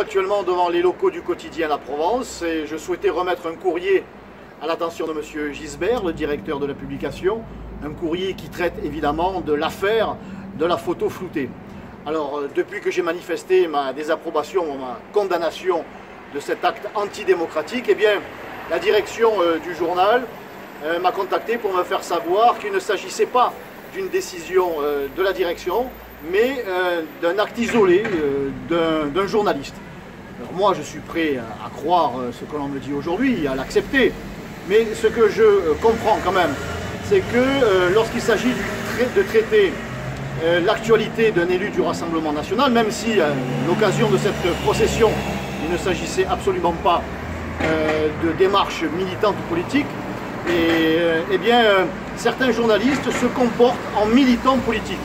Actuellement devant les locaux du quotidien La Provence et je souhaitais remettre un courrier à l'attention de M. Gisbert, le directeur de la publication, un courrier qui traite évidemment de l'affaire de la photo floutée. Alors depuis que j'ai manifesté ma désapprobation, ma condamnation de cet acte antidémocratique, eh bien la direction du journal m'a contacté pour me faire savoir qu'il ne s'agissait pas d'une décision de la direction, mais d'un acte isolé d'un journaliste. Alors moi, je suis prêt à croire ce que l'on me dit aujourd'hui, à l'accepter. Mais ce que je comprends quand même, c'est que lorsqu'il s'agit de traiter l'actualité d'un élu du Rassemblement national, même si à l'occasion de cette procession, il ne s'agissait absolument pas de démarche militante ou politique, eh bien, certains journalistes se comportent en militants politiques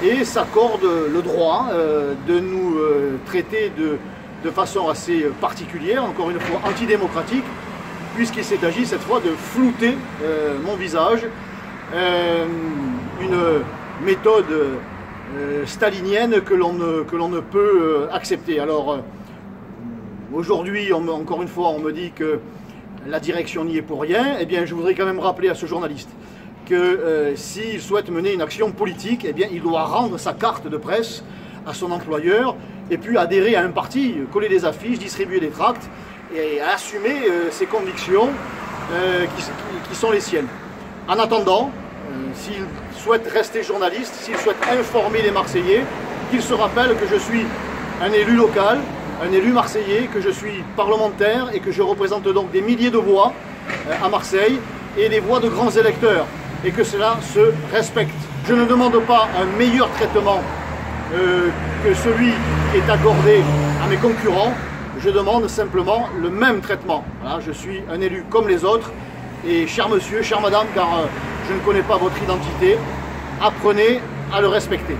et s'accordent le droit de nous traiter de façon assez particulière, encore une fois antidémocratique, puisqu'il s'est agi cette fois de flouter mon visage, une méthode stalinienne que l'on ne peut accepter. Alors aujourd'hui, encore une fois, on me dit que la direction n'y est pour rien. Eh bien, je voudrais quand même rappeler à ce journaliste que s'il souhaite mener une action politique, eh bien, il doit rendre sa carte de presse à son employeur et puis adhérer à un parti, coller des affiches, distribuer des tracts et assumer ses convictions qui sont les siennes. En attendant, s'il souhaite rester journaliste, s'il souhaite informer les Marseillais, qu'il se rappelle que je suis un élu local, un élu marseillais, que je suis parlementaire et que je représente donc des milliers de voix à Marseille et des voix de grands électeurs et que cela se respecte. Je ne demande pas un meilleur traitement que celui qui est accordé à mes concurrents, je demande simplement le même traitement. Voilà, je suis un élu comme les autres et cher monsieur, chère madame, car je ne connais pas votre identité, apprenez à le respecter.